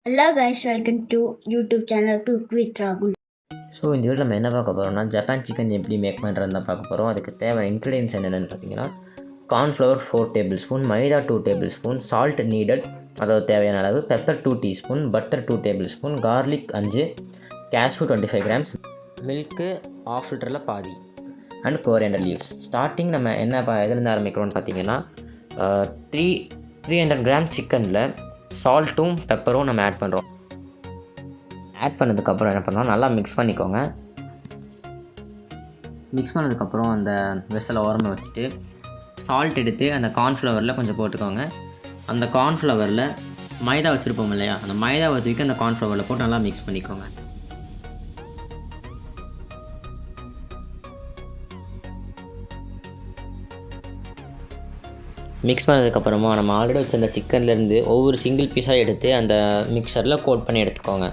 Hello guys, welcome to YouTube channel Cook with Rahul. So இந்த video நம்ம என்ன பார்க்க போகிறோம்னா ஜப்பான் சிக்கன் எப்படி மேக் பண்ணுறது தான் பார்க்க போகிறோம். அதுக்கு தேவையான இன்க்ரீடியன்ஸ் என்னென்னு பார்த்தீங்கன்னா cornflour 4 tablespoon, maida 2 tablespoon, salt needed அதாவது தேவையான அளவு, pepper 2 teaspoon, butter 2 tablespoon, garlic 5, cashew 25 grams, milk half லிட்டரில் பாதி அண்ட் கோரியண்டர் லீவ்ஸ். ஸ்டார்டிங் நம்ம என்ன எதுலேருந்து ஆரம்பிக்கிறோம்னு பார்த்தீங்கன்னா 300 கிராம் சிக்கனில் சால்ட்டும் பெப்பரும் நம்ம ஆட் பண்ணுறோம். ஆட் பண்ணதுக்கப்புறம் என்ன பண்ணோம், நல்லா மிக்ஸ் பண்ணிக்கோங்க. மிக்ஸ் பண்ணதுக்கப்புறம் அந்த வெசலை ஓரமாக வச்சுட்டு சால்ட் எடுத்து அந்த கார்ன்ஃப்ளவரில் கொஞ்சம் போட்டுக்கோங்க. அந்த கார்ன்ஃப்ளவரில் மைதா வச்சுருப்போம் இல்லையா, அந்த மைதாவை தூக்கி அந்த கார்ன்ஃப்ளவரில் போட்டு நல்லா மிக்ஸ் பண்ணிக்கோங்க. மிக்ஸ் பண்ணதுக்கப்புறமா நம்ம ஆல்ரெடி வச்சு அந்த சிக்கன்லேருந்து ஒவ்வொரு சிங்கிள் பீஸாக எடுத்து அந்த மிக்சரில் கோட் பண்ணி எடுத்துக்கோங்க.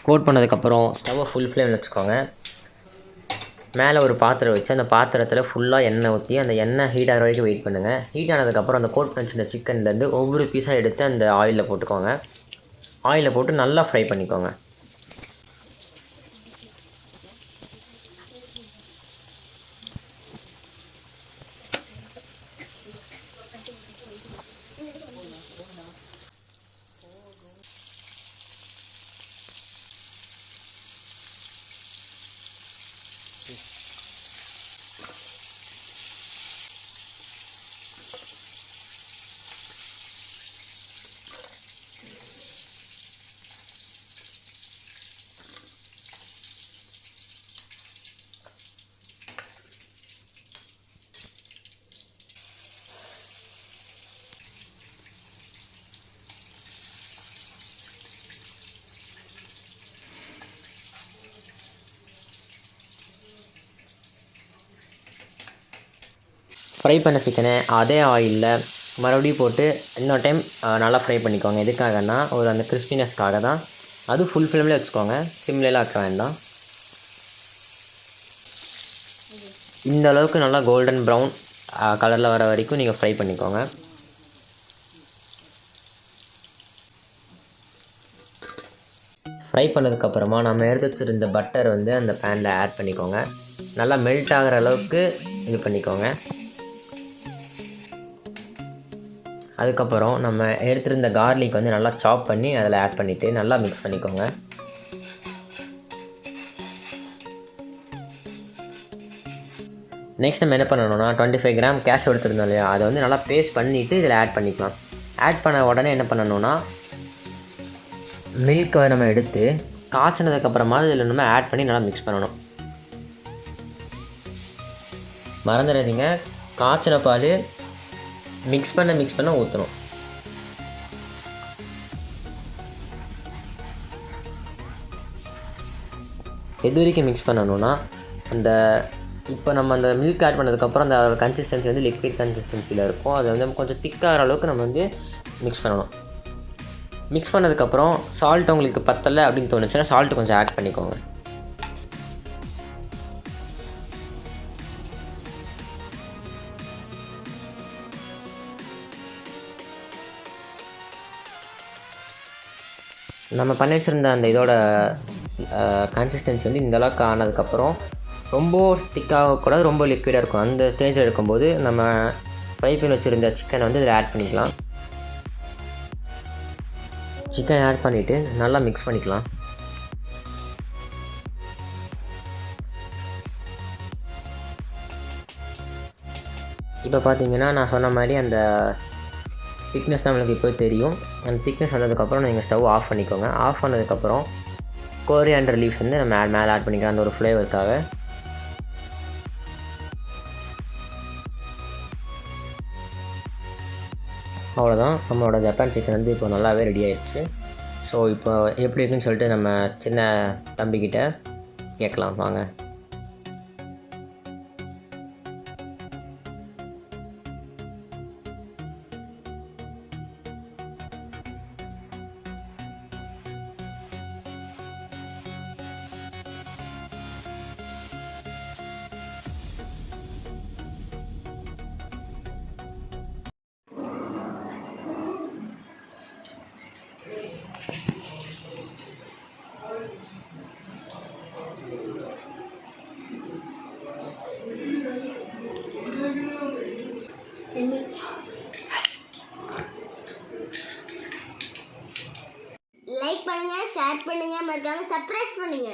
கோட் பண்ணதுக்கப்புறம் ஸ்டவ்வை ஃபுல் ஃப்ளேமில் வச்சுக்கோங்க. மேலே ஒரு பாத்திரம் வச்சு அந்த பாத்திரத்தில் ஃபுல்லாக எண்ணெய் ஊற்றி அந்த எண்ணெய் ஹீட் ஆகிற வரைக்கும் வெயிட் பண்ணுங்கள். ஹீட் ஆனதுக்கப்புறம் அந்த கோட் பண்ணி இந்த சிக்கன்லேருந்து ஒவ்வொரு பீஸாக எடுத்து அந்த ஆயிலில் போட்டுக்கோங்க. ஆயிலில் போட்டு நல்லா ஃப்ரை பண்ணிக்கோங்க. ஃப்ரை பண்ண சிக்கனை அதே ஆயிலில் மறுபடியும் போட்டு இன்னொரு டைம் நல்லா ஃப்ரை பண்ணிக்கோங்க. எதுக்காகன்னா ஒரு அந்த கிறிஸ்பினஸ்க்காக தான். அது ஃபுல் ஃப்ளேமில் வச்சுக்கோங்க, சிம்லெலாம் வைக்க வேண்டாம். இந்த அளவுக்கு நல்லா கோல்டன் ப்ரௌன் கலரில் வர வரைக்கும் நீங்கள் ஃப்ரை பண்ணிக்கோங்க. ஃப்ரை பண்ணதுக்கப்புறமா நம்ம எடுத்து வச்சுருந்த பட்டர் வந்து அந்த பேனில் ஆட் பண்ணிக்கோங்க. நல்லா மெல்ட் ஆகிற அளவுக்கு இது பண்ணிக்கோங்க. அதுக்கப்புறம் நம்ம எடுத்துருந்த கார்லிக் வந்து நல்லா சாப் பண்ணி அதில் ஆட் பண்ணிவிட்டு நல்லா மிக்ஸ் பண்ணிக்கோங்க. நெக்ஸ்ட் நம்ம என்ன பண்ணணும்னா 25 கிராம் கேஷ்யூ எடுத்துருந்தோம் இல்லையா, அதை வந்து நல்லா பேஸ்ட் பண்ணிவிட்டு இதில் ஆட் பண்ணிக்கலாம். ஆட் பண்ண உடனே என்ன பண்ணணும்னா மில்க்கை நம்ம எடுத்து காய்ச்சினதுக்கப்புறமா இதில் நம்ம ஆட் பண்ணி நல்லா மிக்ஸ் பண்ணணும். மறந்துடாதீங்க, காய்ச்சின பால் மிக்ஸ் பண்ண ஊற்றணும். எது வரைக்கும் மிக்ஸ் பண்ணணும்னா அந்த இப்போ நம்ம அந்த மில்க் ஆட் பண்ணதுக்கப்புறம் அந்த கன்சிஸ்டன்சி வந்து லிக்விட் கன்சிஸ்டன்சியில் இருக்கும். அது வந்து கொஞ்சம் திக்காகிற அளவுக்கு நம்ம வந்து மிக்ஸ் பண்ணணும். மிக்ஸ் பண்ணதுக்கப்புறம் சால்ட் உங்களுக்கு பத்தலை அப்படின்னு தோணுச்சுன்னா சால்ட்டு கொஞ்சம் ஆட் பண்ணிக்கோங்க. நம்ம பண்ணி வச்சுருந்த அந்த இதோட கன்சிஸ்டன்சி வந்து இந்தளவுக்கு ஆனதுக்கப்புறம் ரொம்ப திக்காகக்கூடாது, ரொம்ப லிக்விடாக இருக்கும். அந்த ஸ்டேஜில் இருக்கும்போது நம்ம ஃப்ரை பண்ணி வச்சுருந்த சிக்கனை வந்து இதில் ஆட் பண்ணிக்கலாம். சிக்கன் ஆட் பண்ணிவிட்டு நல்லா மிக்ஸ் பண்ணிக்கலாம். இப்போ பார்த்தீங்கன்னா நான் சொன்ன மாதிரி அந்த திக்னஸ் நம்மளுக்கு இப்போ தெரியும். அந்த திக்னஸ் வந்ததுக்கப்புறம் நீங்கள் ஸ்டவ் ஆஃப் பண்ணிக்கோங்க. ஆஃப் பண்ணதுக்கப்புறம் கோரியாண்டர் லீஃப் வந்து நம்ம மேலே ஆட் பண்ணிக்கலாம் அந்த ஒரு ஃப்ளேவருக்காக. அவ்வளோதான், நம்மளோட ஜப்பான் சிக்கன் வந்து இப்போ நல்லாவே ரெடி ஆயிடுச்சு. ஸோ இப்போ எப்படி இருக்குன்னு சொல்லிட்டு நம்ம சின்ன தம்பிக்கிட்ட கேட்கலாம் வாங்க. லைக் பண்ணுங்க, ஷேர் பண்ணுங்க, மறக்காம சப்ஸ்கிரைப் பண்ணுங்க.